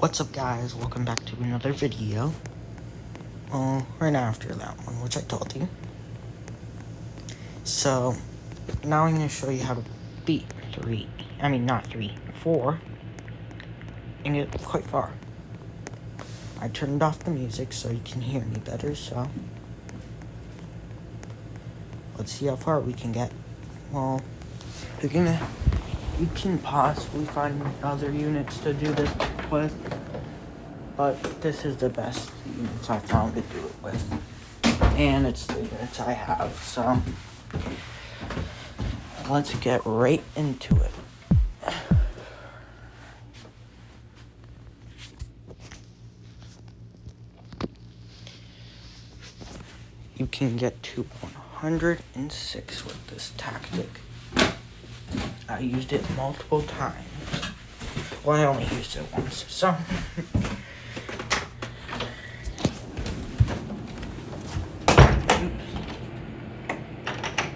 What's up, guys? Welcome back to another video. Right after that one, which I told you. So, now I'm going to show you how to beat 4, and get quite far. I turned off the music so you can hear me better, so let's see how far we can get. Well, you can possibly find other units to do this with, but this is the best units I found to do it with. And it's the units I have, so let's get right into it. You can get to 106 with this tactic. I used it multiple times. Well, I only used it once, so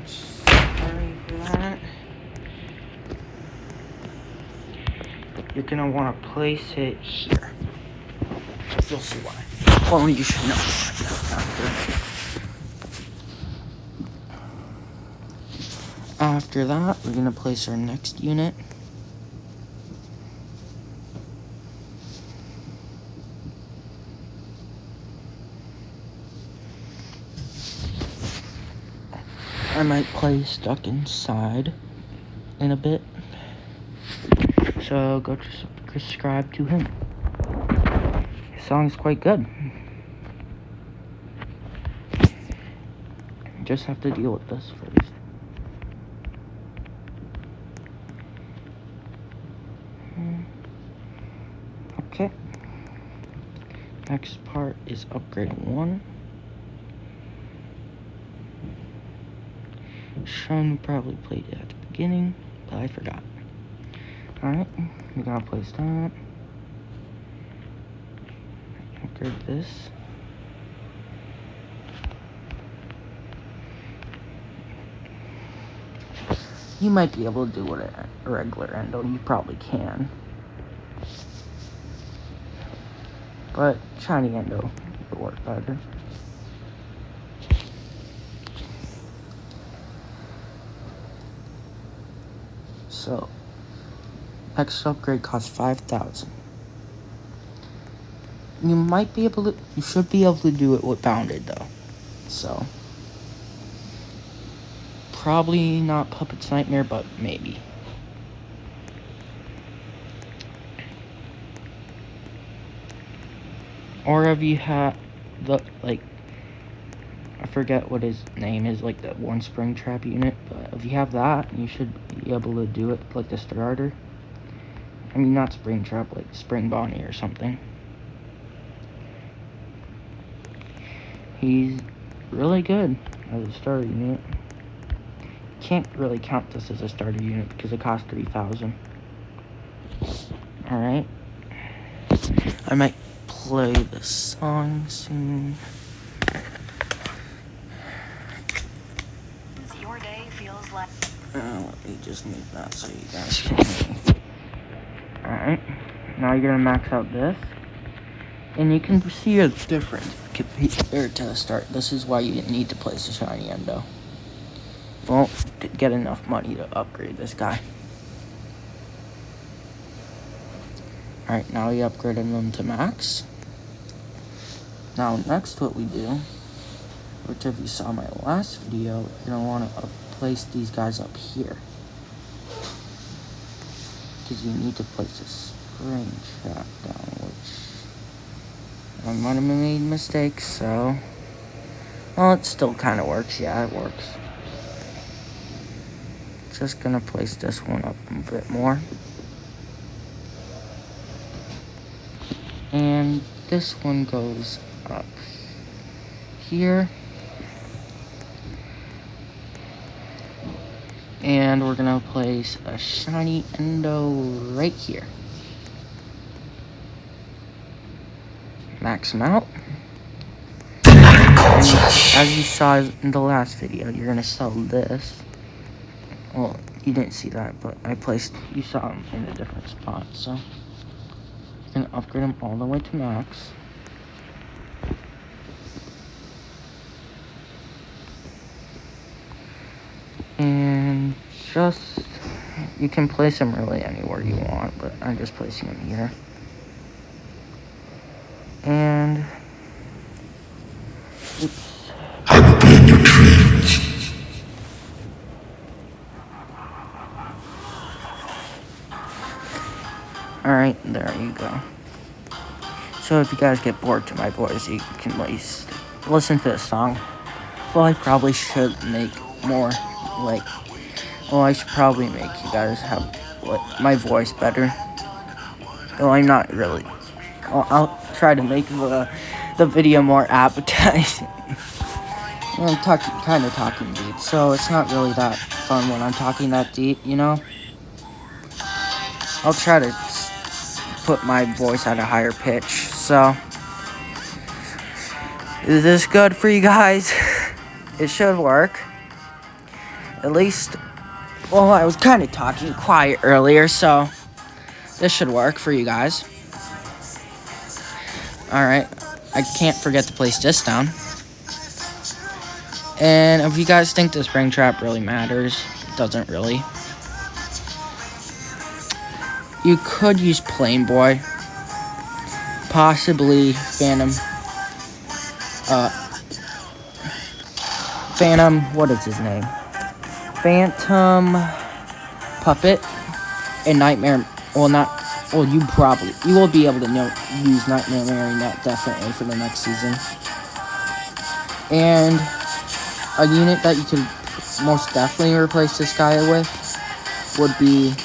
sorry for that. You're gonna want to place it here. You'll see why. Well, you should know after. After that, we're gonna place our next unit. I might play Stuck Inside in a bit, so go subscribe to him. His song is quite good. Just have to deal with this first. Okay. Next part is upgrade 1. Sean probably played it at the beginning, but I forgot. Alright, we gotta place that. Upgrade this. You might be able to do it at a regular endo, you probably can. But shiny endo would work better. So, next upgrade costs 5,000. You should be able to do it with Bounded though. So, probably not Puppet's Nightmare, but maybe. Or if you have the, I forget what his name is, like the one Springtrap unit, but if you have that, you should be able to do it like the starter. I mean, not Springtrap, like Spring Bonnie or something. He's really good as a starter unit. Can't really count this as a starter unit because it costs 3,000. Alright. I might play the song soon. Your day feels like... Let me just move that so you guys can hear me. Alright. Now you're gonna max out this. And you can see a difference compared to the start. This is why you need to place a shiny endo. You won't get enough money to upgrade this guy. Alright, now we upgraded them to max. Now next what we do, which if you saw my last video, you're going to want to place these guys up here. Because you need to place a spring trap down, which I might have made mistakes, so... Well, it still kind of works. Yeah, it works. Just going to place this one up a bit more. And this one goes up here. And we're gonna place a shiny endo right here. Max them out. And as you saw in the last video, you're gonna sell this. Well, you didn't see that, but you saw them in a different spot, so. can upgrade them all the way to max. And just, you can place them really anywhere you want, but I'm just placing them here. And, oops. I will be in your dreams. Alright, there you go. So if you guys get bored to my voice, you can at least listen to this song. Well, I probably should make more, like, well, I should probably make you guys have my voice better. Though I'm not really. Well, I'll try to make the video more appetizing. I'm kind of talking deep, so it's not really that fun when I'm talking that deep, you know? I'll try to put my voice at a higher pitch, so. Is this good for you guys? It should work. At least, well, I was kind of talking quiet earlier, so this should work for you guys. Alright, I can't forget to place this down. And if you guys think the spring trap really matters, it doesn't really. You could use Plain Boy. Possibly Phantom, what is his name? Phantom Puppet and Nightmare, you will be able to use Nightmare Marionette definitely for the next season. And a unit that you could most definitely replace this guy with would be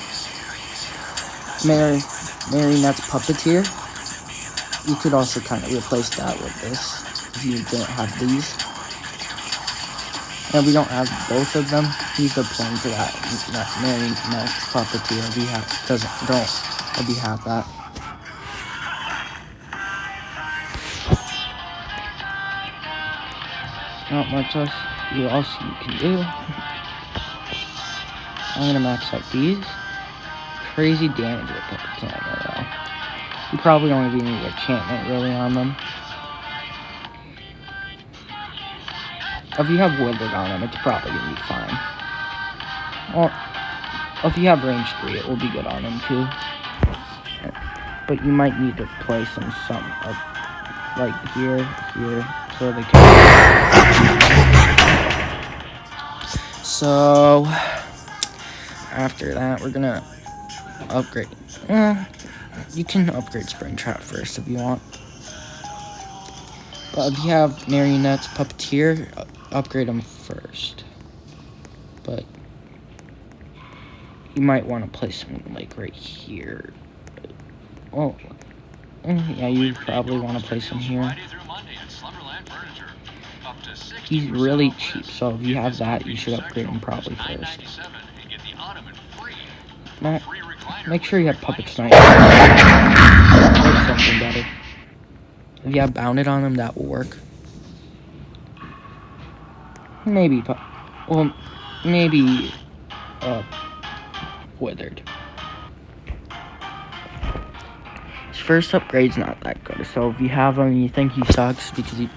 Marionette's Puppeteer. You could also kind of replace that with this if you didn't have these. And we don't have both of them. Use the plane for that. Marionette's Puppeteer if you have that. Not much else you can do. I'm gonna max out these. Crazy damage with Puppeteer though. You probably don't even need enchantment really on them. If you have Withered on them, it's probably gonna be fine. Or if you have range 3, it will be good on them too. But you might need to place them like here, so they can. So after that, we're gonna upgrade. You can upgrade Springtrap first if you want. But if you have Marionette's Puppeteer, upgrade them first. But you might want to place them like right here. Oh, yeah, you probably want to place them here. He's really cheap, so if you have that, you should upgrade him probably first. Make sure you have Puppet Sniper. Or something better. If you have Bounded on them, that will work. Maybe Withered. His first upgrade's not that good, so if you have him and you think he sucks you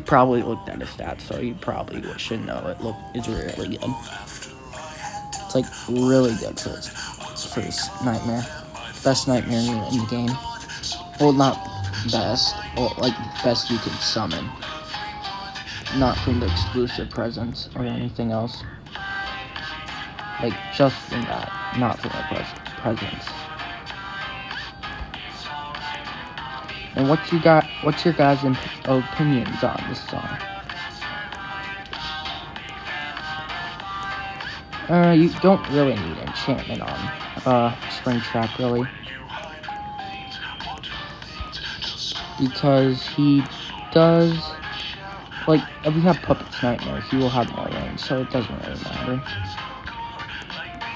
probably looked at his stats, so you probably should know it's really good. It's like really good for his Nightmare. Best Nightmare unit in the game. Well, not best, or like best you could summon. Not from the exclusive presence or anything else. Like just from that, not from the presence. And what's your guys' opinions on this song? You don't really need enchantment on Springtrap really. Because he does, like, if you have Puppet's Nightmare, he will have more range, so it doesn't really matter.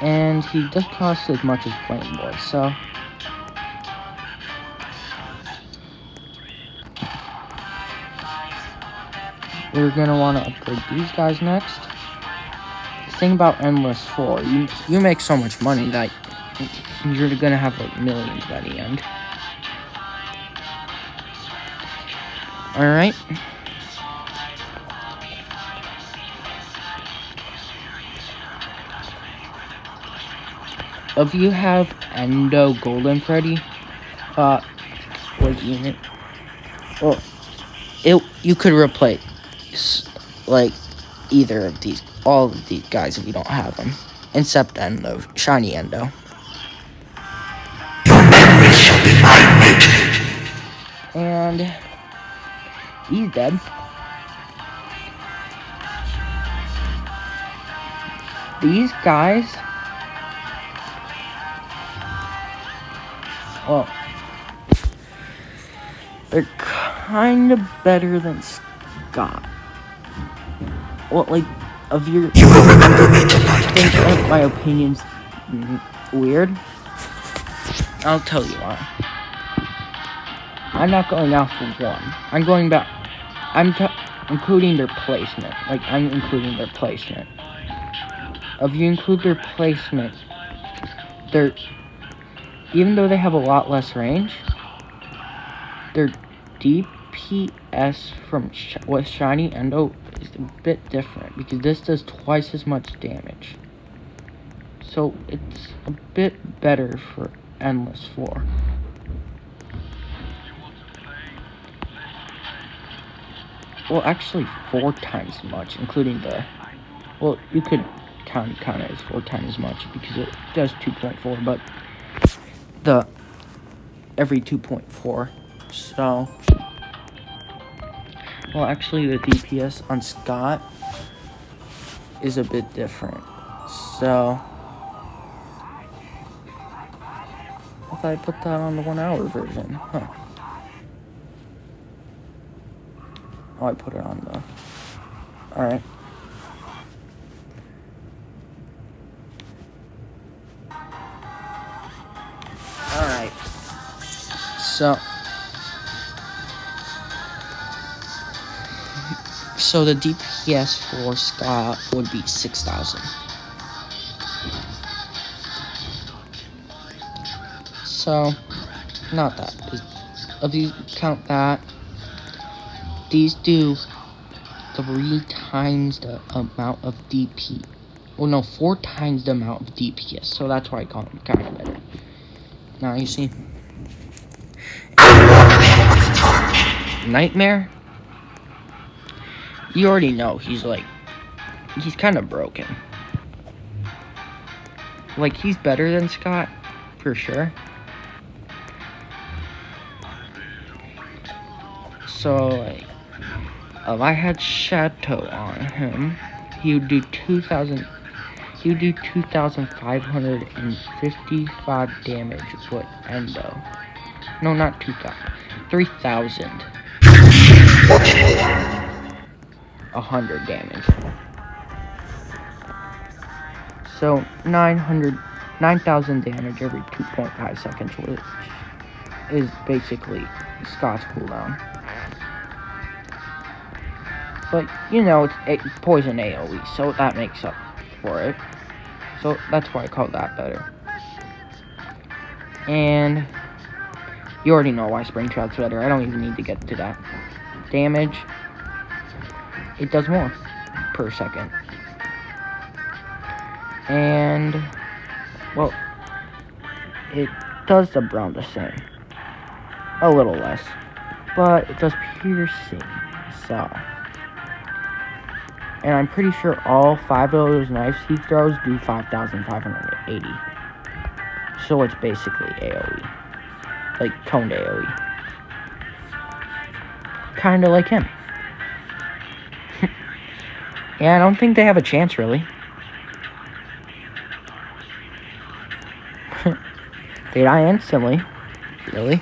And he does cost as much as Plain Boy, so. We're gonna want to upgrade these guys next. The thing about Endless 4, you make so much money that you're gonna have like millions by the end. Alright. If you have Endo Golden Freddy, what unit? Well, you could replace like either of these, all of these guys if you don't have them, except Endo, Shiny Endo. Your memory shall be my mate. And he's dead. These guys, well, they're kind of better than Scott. Well, like, of your... You will remember me tonight, I think kiddo. my opinion's weird. I'll tell you why. I'm not going out for one. I'm going back. I'm including their placement. Like, I'm including their placement. If you include their placement, they're... Even though they have a lot less range, their DPS from with Shiny Endo is a bit different, because this does twice as much damage. So it's a bit better for Endless 4. Well, actually 4 times as much, including the... Well, you could count it as 4 times as much, because it does 2.4, but the every 2.4. So, well, actually the DPS on Scott is a bit different. So, I thought I put that on the 1 hour version. Huh. Oh, I put it on the... Alright. Alright. So the DPS for Scott would be 6,000. So, not that. If you count that, these do 3 times the amount of DP. Well, no, 4 times the amount of DPS. So that's why I call them kind of better. Now you see. Nightmare? You already know he's kind of broken. Like, he's better than Scott, for sure. So, like, if I had Chateau on him, he would do 2,555 damage with Endo. No, not 2,000. 3,000. 100 damage. So 9,000 damage every 2.5 seconds, which is basically Scott's cooldown. But you know, it's poison AoE, so that makes up for it. So that's why I call that better. And you already know why Springtrout's better. I don't even need to get to that. Damage, it does more per second. And, well, it does the brown the same. A little less. But it does piercing, so. And I'm pretty sure all 5 of those knives he throws do 5,580. So it's basically AoE. Like, toned AoE. Kinda like him. Yeah, I don't think they have a chance, really. They die instantly. Really?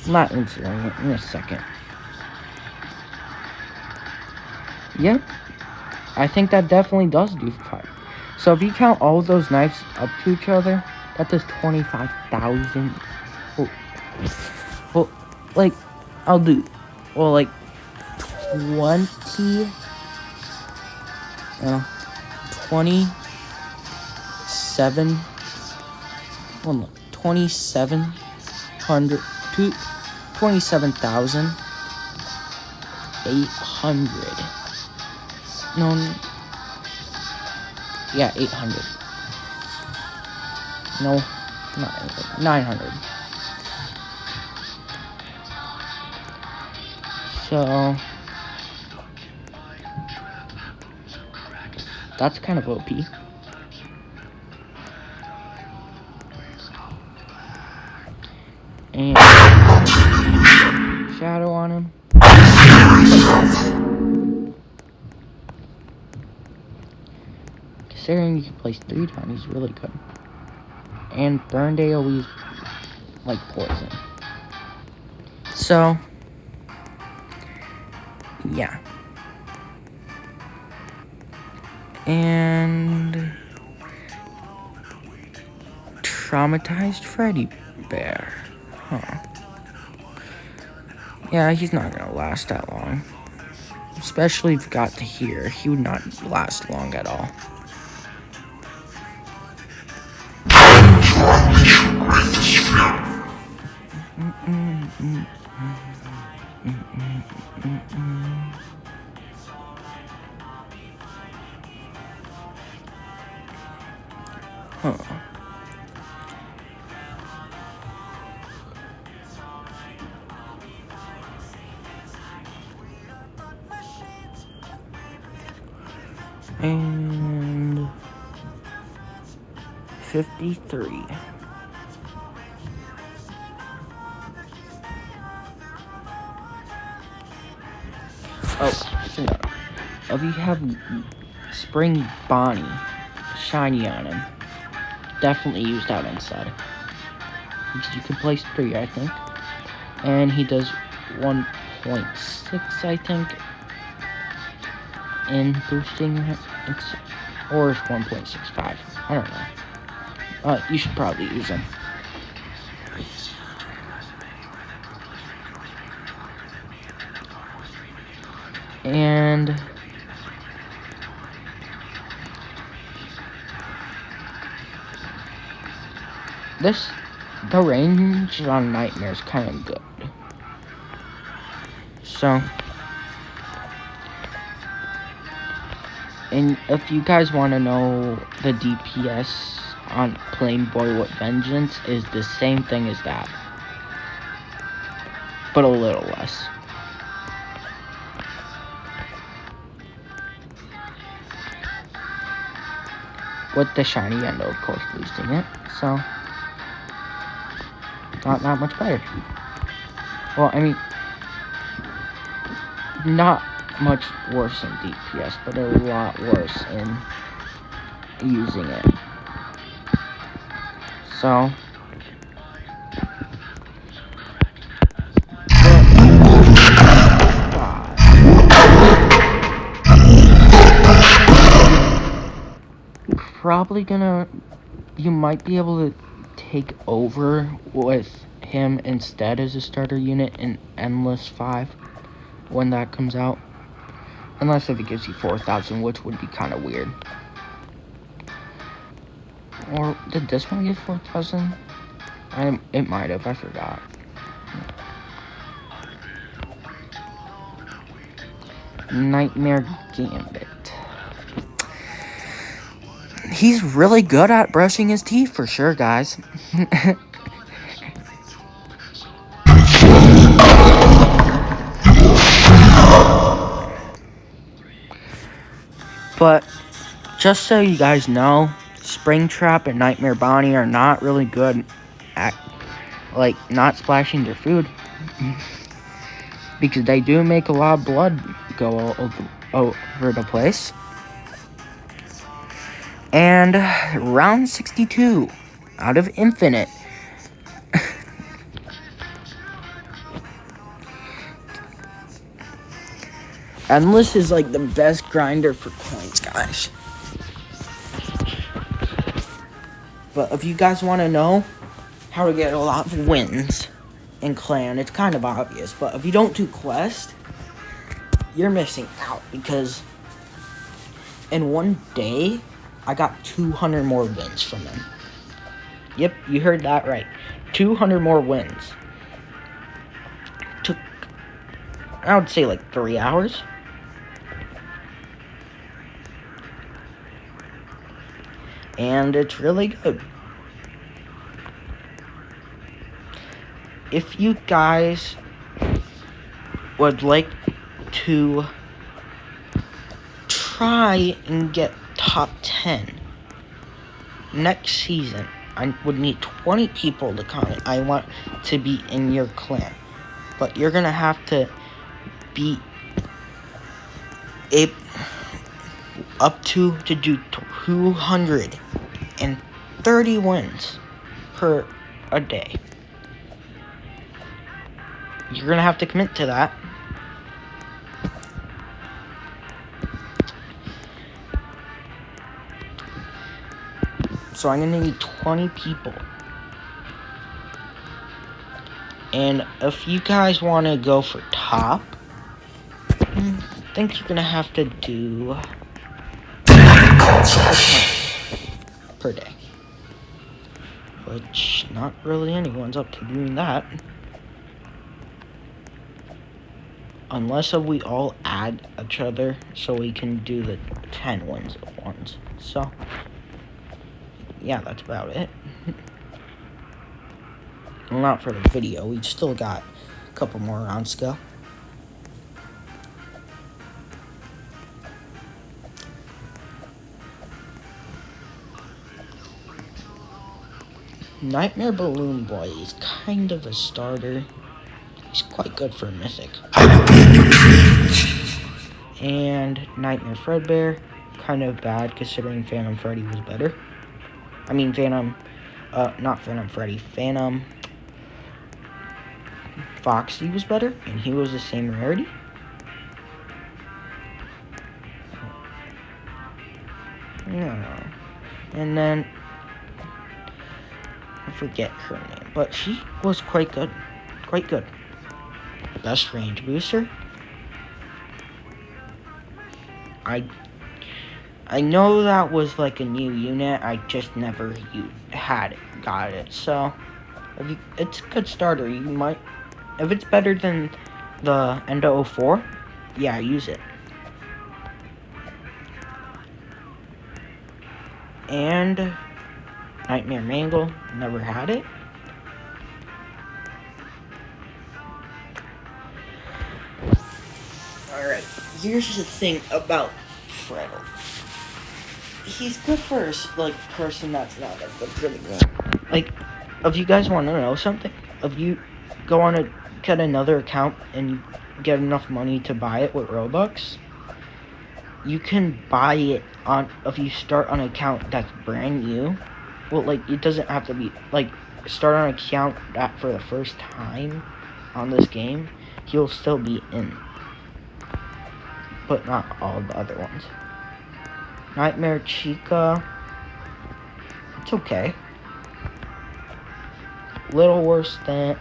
Not instantly, in a second. Yep. I think that definitely does do 5. So if you count all of those knives up to each other, that does 25,000. Well, like, I'll do, well, like, 27, One look, 27,800. No, yeah, 800. No, not 800, 900. So that's kind of OP. And shadow on him. Considering you can place 3 down, he's really good. And burn AoE's like poison. So yeah. And traumatized Freddy Bear. Huh. Yeah, he's not gonna last that long. Especially if you got to here, he would not last long at all. Huh. And 53. Oh, if you have Spring Bonnie shiny on him, definitely use that inside. Because you can place 3, I think. And he does 1.6, I think, in boosting it. Or it's 1.65. I don't know. You should probably use him. And the range on Nightmare is kind of good. So, and if you guys want to know, the DPS on Plain Boy with Vengeance is the same thing as that, but a little less. With the shiny Endo, of course, boosting it, so not that much better. Well, I mean, not much worse in DPS, but a lot worse in using it. So, probably you might be able to take over with him instead as a starter unit in Endless 5 when that comes out. Unless if it gives you 4,000, which would be kind of weird. Or did this one give 4,000? It might have, I forgot. Nightmare Gambit. He's really good at brushing his teeth for sure, guys. But just so you guys know, Springtrap and Nightmare Bonnie are not really good at, like, not splashing their food. Because they do make a lot of blood go all over the place. And round 62 out of Infinite. Endless is like the best grinder for coins, guys. But if you guys want to know how to get a lot of wins in Clan, it's kind of obvious. But if you don't do Quest, you're missing out. Because in one day, I got 200 more wins from them. Yep, you heard that right. 200 more wins. Took, I would say, like 3 hours. And it's really good. If you guys would like to try and get top 10 next season, I would need 20 people to comment. I want to be in your clan. But you're going to have to be up to do 230 wins per a day. You're going to have to commit to that. So I'm going to need 20 people. And if you guys want to go for top, I think you're going to have to do per day. Which, not really anyone's up to doing that. Unless we all add each other so we can do the 10 wins at once. So, yeah, that's about it. Well, not for the video. We still got a couple more rounds to go. Nightmare Balloon Boy is kind of a starter. He's quite good for a mythic. And Nightmare Fredbear, kind of bad considering Phantom Freddy was better. I mean not Phantom Freddy, Phantom Foxy was better, and he was the same rarity. No. And then, I forget her name, but she was quite good. Quite good. Best range booster. I know that was like a new unit. I just never got it. So, it's a good starter. You might, if it's better than the Endo 04, yeah, use it. And Nightmare Mangle, never had it. Alright, here's the thing about Freddle. He's good for a person that's not a good for the game. Like, if you guys want to know something, if you go on get another account and you get enough money to buy it with Robux, you can buy it if you start on an account that's brand new. Well, it doesn't have to be, start on an account that for the first time on this game, he'll still be in. But not all the other ones. Nightmare Chica, it's okay. Little worse than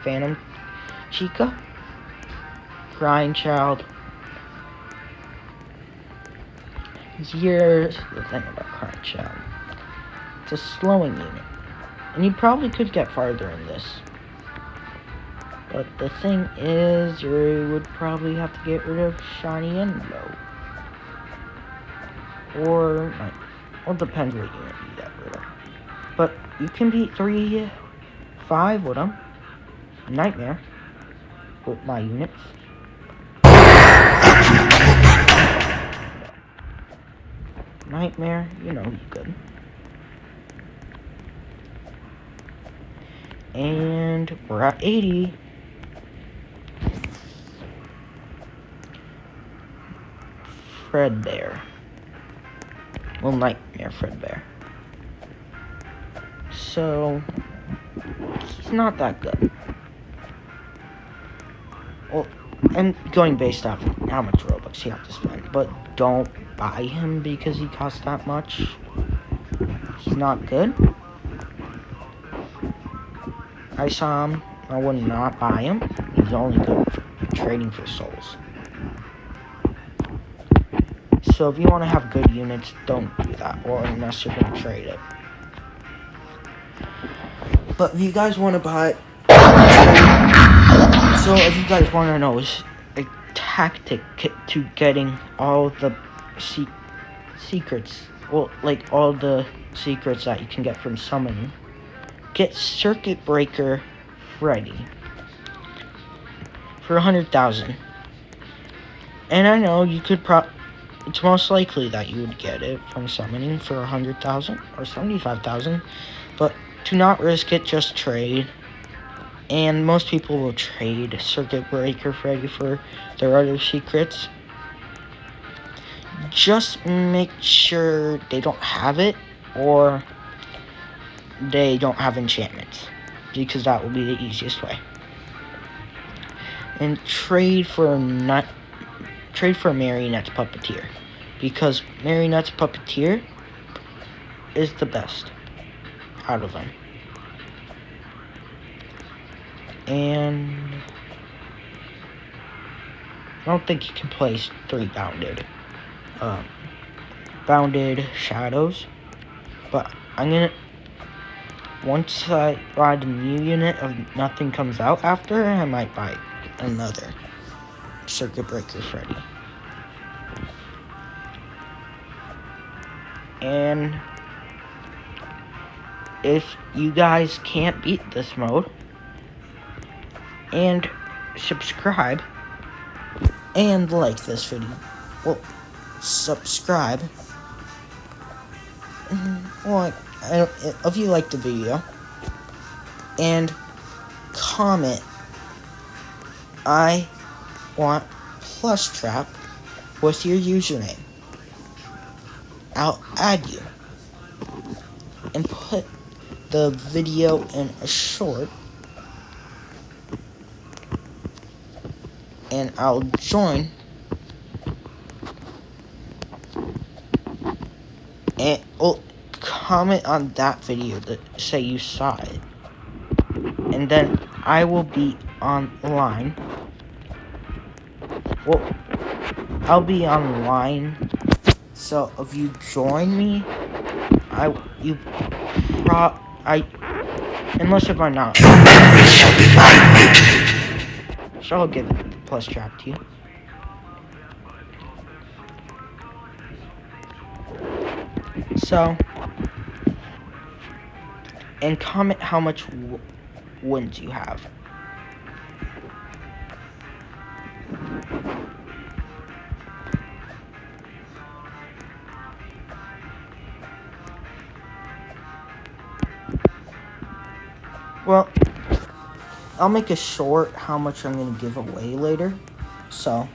Phantom Chica. Grindchild. Here's the thing about Grindchild. It's a slowing unit. And you probably could get farther in this. But the thing is, you would probably have to get rid of Shiny Endo. Or it depends what unit you get rid of. But you can beat 3-5 with them. Nightmare. With my units. Nightmare, you know you could. And we're at 80. Fredbear. Well, Nightmare Fredbear. So, he's not that good. Well, I'm going based off how much Robux you have to spend, but don't buy him because he costs that much. He's not good. I saw him. I would not buy him. He's only good for trading for souls. So if you want to have good units, don't do that, or unless you're going to trade it. But if you guys want to buy, so if you guys want to know a tactic to getting all the secrets, well, like all the secrets that you can get from summoning, get Circuit Breaker Freddy for 100,000. And I know you could it's most likely that you would get it from summoning for 100,000 or 75,000, but do not risk it, just trade. And most people will trade Circuit Breaker Freddy for their other secrets. Just make sure they don't have it or they don't have enchantments, because that will be the easiest way. And trade for Marionette's Puppeteer, because Marionette's Puppeteer is the best out of them. And I don't think you can place 3 bounded shadows, but I'm gonna, once I buy the new unit of nothing comes out after, I might buy another Circuit Breaker Freddy. And if you guys can't beat this mode, and subscribe and like this video, well, subscribe, well, if you like the video, and comment, I want Plushtrap with your username. I'll add you and put the video in a short, and I'll join, and comment on that video to say you saw it, and then I will be online. Well, I'll be online, so if you join me, unless if I'm not, so I'll give it the Plushtrap to you. So, and comment how much wins you have. Well, I'll make a short how much I'm going to give away later, so.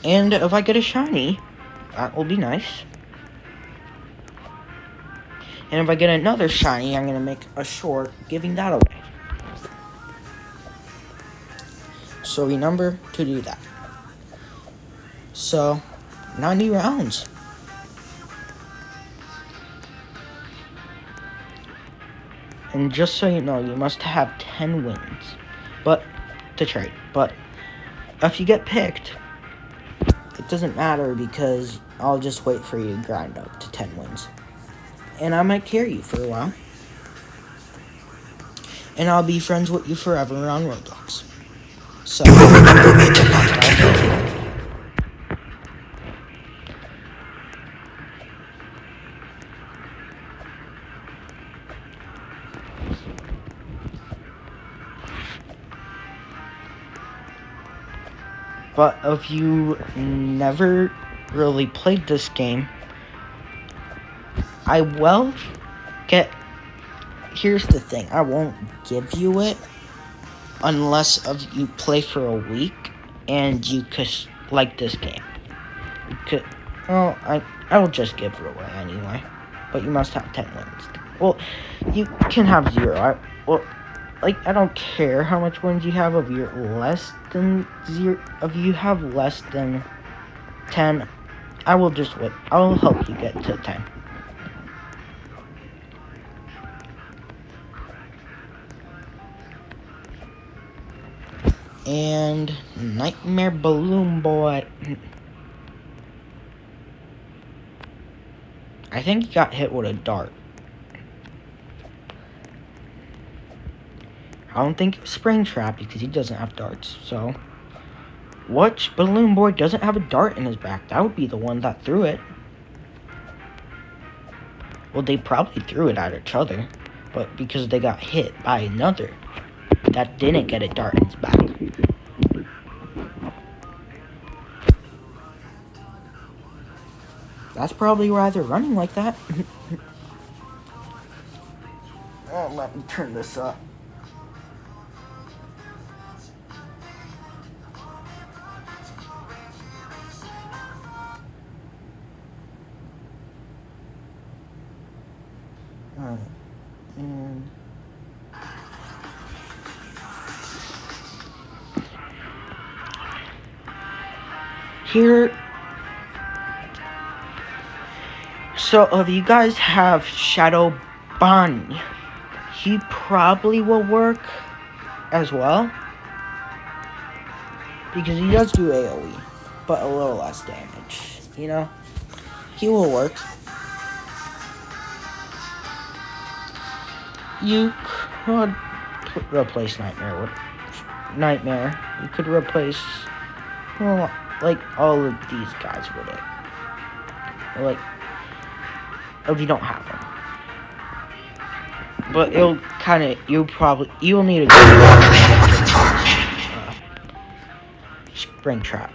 And if I get a shiny, that will be nice. And if I get another shiny, I'm going to make a short giving that away. So remember to do that. So, 90 rounds. And just so you know, you must have 10 wins to trade. But if you get picked, it doesn't matter, because I'll just wait for you to grind up to 10 wins. And I might carry you for a while. And I'll be friends with you forever on Roblox. So, Remember me tonight. but if you never really played this game, I will get, here's the thing, I won't give you it unless you play for a week and you could like this game. Well, I will just give it away anyway, but you must have 10 wins. Well, you can have 0. I don't care how much wins you have. If you're less than 0, if you have less than 10, I will just wait. I will help you get to 10. And Nightmare Balloon Boy. I think he got hit with a dart. I don't think it was Springtrap because he doesn't have darts. So, which Balloon Boy doesn't have a dart in his back? That would be the one that threw it. Well, they probably threw it at each other, but because they got hit by another that didn't get a dart in his back. That's probably why they're running like that. Oh, let me turn this up. Alright, and here, so if you guys have Shadow Bonnie, he probably will work as well, because he does do AoE, but a little less damage, you know? He will work. You could replace Nightmare with Nightmare. You could replace, well, like all of these guys with it. Like, if you don't have them. But it'll kind of, you'll need a good Springtrap.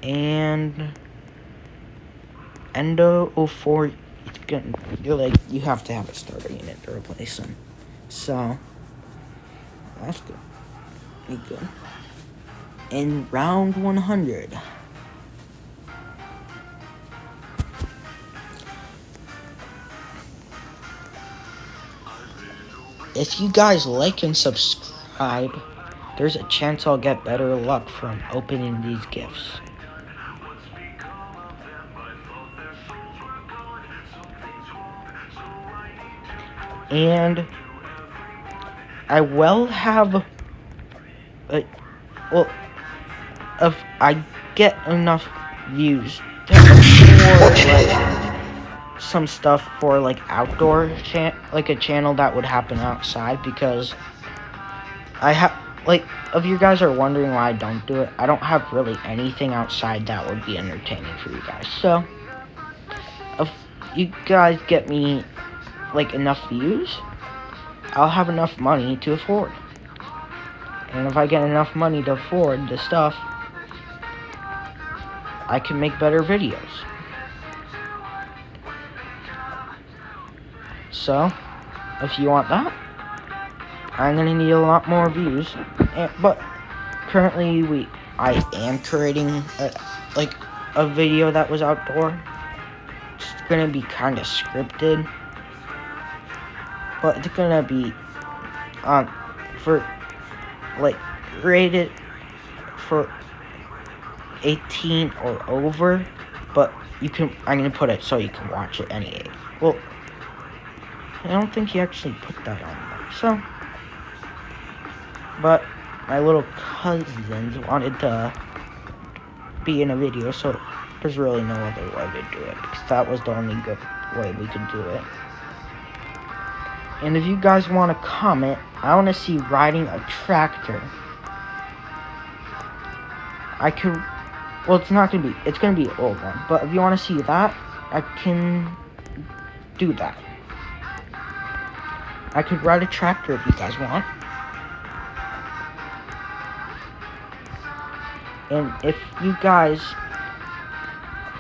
And Endo 04, you have to have a starter unit to replace them. So that's good. Be good. In round 100. If you guys like and subscribe, there's a chance I'll get better luck from opening these gifts. And I will have, well, if I get enough views for like some stuff for like outdoor like a channel that would happen outside, because I have, like, if you guys are wondering why I don't do it, I don't have really anything outside that would be entertaining for you guys. So if you guys get me like enough views, I'll have enough money to afford. And if I get enough money to afford the stuff, I can make better videos. So, if you want that, I'm gonna need a lot more views. But currently, I am creating a video that was outdoor. It's gonna be kind of scripted, but it's gonna be for like rated for 18 or over, but I'm gonna put it so you can watch it any age. Well, I don't think he actually put that on there, so, but my little cousins wanted to be in a video, so there's really no other way to do it, because that was the only good way we could do it. And if you guys want to comment, I want to see riding a tractor. I could, well, it's not going to be, it's going to be an old one, but if you want to see that, I can do that. I could ride a tractor if you guys want. And if you guys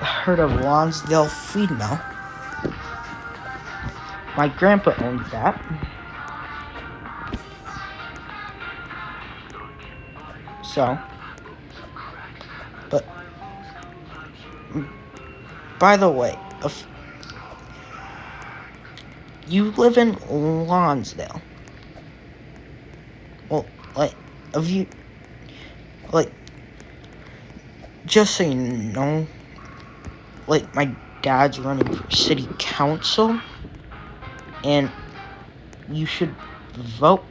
heard of Lonsdale Feed Mill, my grandpa owns that. So, but, by the way, if you live in Lonsdale, well, like, if you, like, just so you know, like, my dad's running for city council, and you should vote,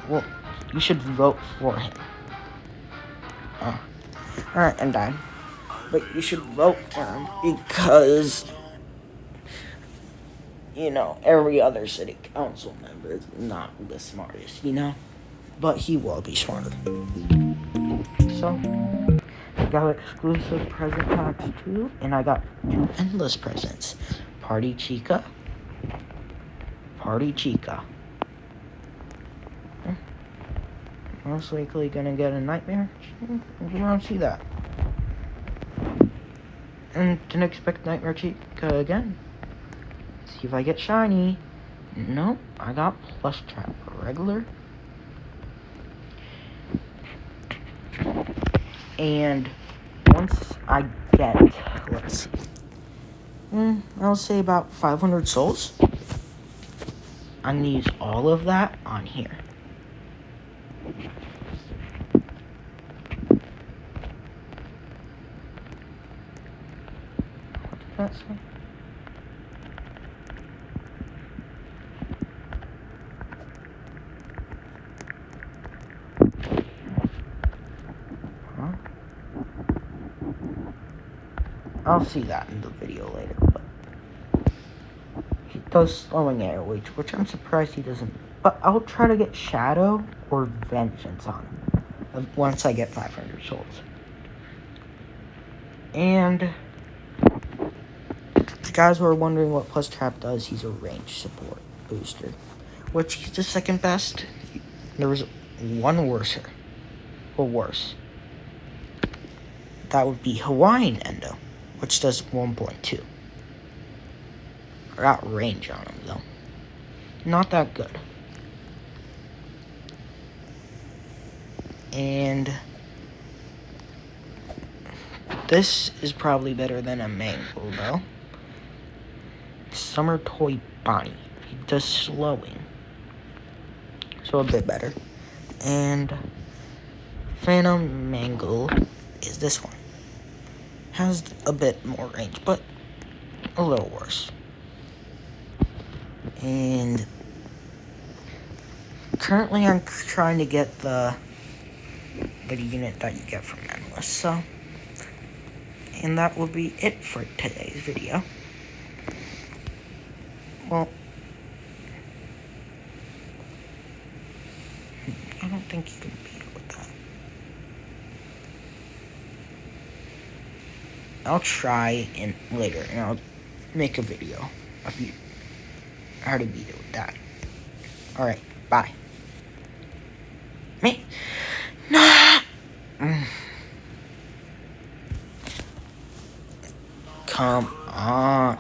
well, you should vote for him. Alright, I'm done. But you should vote for him because, you know, every other city council member is not the smartest, you know? But he will be smarter. So, I got exclusive present packs too, and I got 2 endless presents. Party Chica. Party Chica. Most likely gonna get a Nightmare. You don't see that. And didn't expect Nightmare Chica again. See if I get shiny. Nope, I got Plush Trap regular. And once I get, let's see, I'll say about 500 souls. I'm gonna use all of that on here. What did that say? I'll see that in the video later, but he does slowing air, which I'm surprised he doesn't. But I'll try to get Shadow or Vengeance on him once I get 500 souls. And if you guys were wondering what Plush Trap does, he's a range support booster, which he's the second best. There was one worse. That would be Hawaiian Endo, which does 1.2. I got range on him, though. Not that good. And this is probably better than a Mangle, though. Summer Toy Bonnie. He does slowing. So a bit better. And Phantom Mangle is this one. Has a bit more range, but a little worse. And currently I'm trying to get the unit that you get from Endless, so. And that will be it for today's video. Well, I don't think you can beat it with that. I'll try and later, and I'll make a video of how to beat it with that. Alright, bye. Me? No! Come on.